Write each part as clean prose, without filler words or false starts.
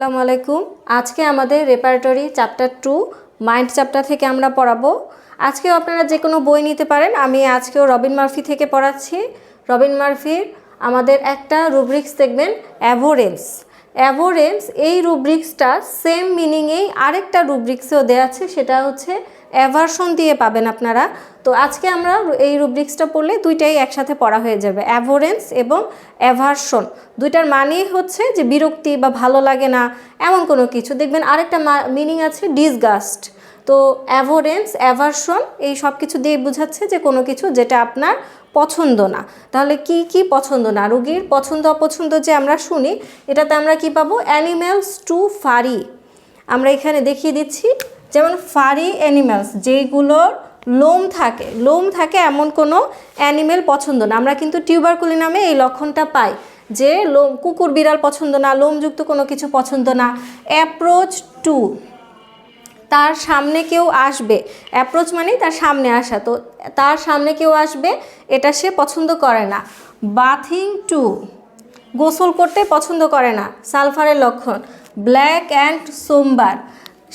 আসসালামু আলাইকুম। আজকে আমাদের রেপারেটরি চ্যাপ্টার 2 মাইন্ড চ্যাপ্টার থেকে আমরা পড়াবো। আজকেও আপনারা যে কোনো বই নিতে পারেন। আমি আজকেও রবিন মার্ফি থেকে পড়াচ্ছি। রবিন মার্ফির আমাদের একটা রুব্রিক্স দেখবেন, অ্যাভোরেন্স। অ্যাভোরেন্স এই রুব্রিক্সটা সেম মিনিংয়েই আরেকটা রুব্রিক্সেও দেওয়া আছে, সেটা হচ্ছে অ্যাভারশন দিয়ে পাবেন আপনারা। তো আজকে আমরা এই রুব্রিক্সটা পড়লে দুইটাই একসাথে পড়া হয়ে যাবে, অ্যাভোরেন্স এবং অ্যাভারশন। দুইটার মানেই হচ্ছে যে বিরক্তি বা ভালো লাগে না এমন কোনো কিছু। দেখবেন আরেকটা মিনিং আছে ডিসগাস্ট। তো অ্যাভোরেন্স, অ্যাভারশন এই সব কিছু দিয়ে বোঝাচ্ছে যে কোনো কিছু যেটা আপনার পছন্দ না। তাহলে কি কি পছন্দ না? রোগীর পছন্দ অপছন্দ যে আমরা শুনি, এটাতে আমরা কি পাবো? Animals to furry. আমরা এখানে দেখিয়ে দিচ্ছি, যেমন ফারি অ্যানিম্যালস, যেগুলোর লোম থাকে এমন কোনো অ্যানিমেল পছন্দ না। আমরা কিন্তু টিউবারকুলিনামে এই লক্ষণটা পাই যে কুকুর বিড়াল পছন্দ না, লোমযুক্ত কোনো কিছু পছন্দ না। অ্যাপ্রোচ টু, তার সামনে কেউ আসবে। অ্যাপ্রোচ মানেই তার সামনে আসা, তো তার সামনে কেউ আসবে এটা সে পছন্দ করে না। বাথিং টু, গোসল করতে পছন্দ করে না, সালফারের লক্ষণ। ব্ল্যাক অ্যান্ড সোমবার,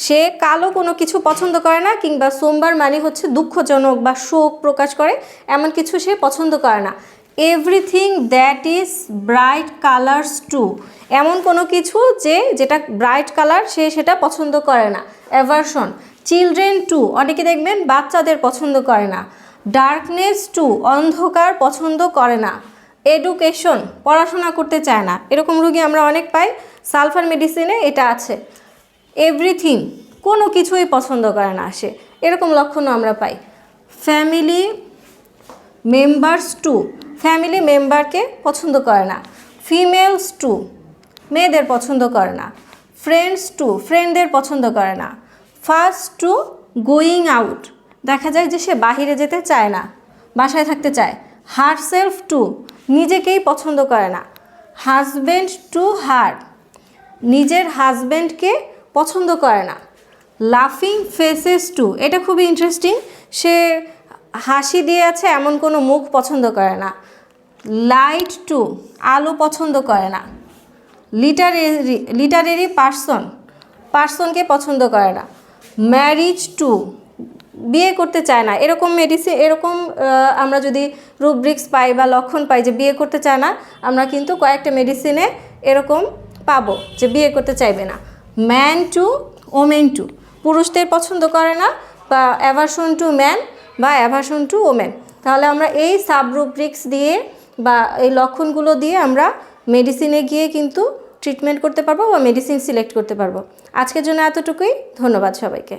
সে কালো কোনো কিছু পছন্দ করে না, কিংবা সোমবার মানে হচ্ছে দুঃখজনক বা শোক প্রকাশ করে এমন কিছু সে পছন্দ করে না। Everything that is bright colours too, এমন কোনো কিছু যেটা ব্রাইট কালার সে সেটা পছন্দ করে না, অ্যাভারশন। চিলড্রেন টু, অনেকে দেখবেন বাচ্চাদের পছন্দ করে না। ডার্কনেস টু, অন্ধকার পছন্দ করে না। এডুকেশন, পড়াশোনা করতে চায় না, এরকম রোগী আমরা অনেক পাই, সালফার মেডিসিনে এটা আছে। এভরিথিং, কোনো কিছুই পছন্দ করে না সে, এরকম লক্ষণও আমরা পাই। ফ্যামিলি মেম্বার্স টু, ফ্যামিলি মেম্বারকে পছন্দ করে না। ফিমেলস টু, মেয়েদের পছন্দ করে না। ফ্রেন্ডস টু, ফ্রেন্ডদের পছন্দ করে না। ফার্স্ট টু, গোয়িং আউট, দেখা যায় যে সে বাহিরে যেতে চায় না, বাসায় থাকতে চায়। হারসেলফ টু, নিজেকেই পছন্দ করে না। হাজব্যান্ড টু হার, নিজের হাজব্যান্ডকে পছন্দ করে না। লাফিং ফেসেস টু, এটা খুবই ইন্টারেস্টিং, সে হাসি দিয়ে আছে এমন কোনো মুখ পছন্দ করে না। লাইট টু, আলো পছন্দ করে না। লিটারেরি পার্সনকে পছন্দ করে না। ম্যারিজ টু, বিয়ে করতে চায় না, এরকম আমরা যদি রুব্রিক্স পাই বা লক্ষণ পাই যে বিয়ে করতে চায় না, আমরা কিন্তু কয়েকটা মেডিসিনে এরকম পাবো যে বিয়ে করতে চাইবে না। ম্যান টু ওমেন টু, পুরুষদের পছন্দ করে না, বা অ্যাভারশন টু ম্যান বা অ্যাভারশন টু ওমেন। তাহলে আমরা এই সাব রুব্রিক্স দিয়ে বা এই লক্ষণগুলো দিয়ে আমরা মেডিসিনে গিয়ে কিন্তু ট্রিটমেন্ট করতে পারবো বা মেডিসিন সিলেক্ট করতে পারবো। আজকের জন্য এতটুকুই, ধন্যবাদ সবাইকে।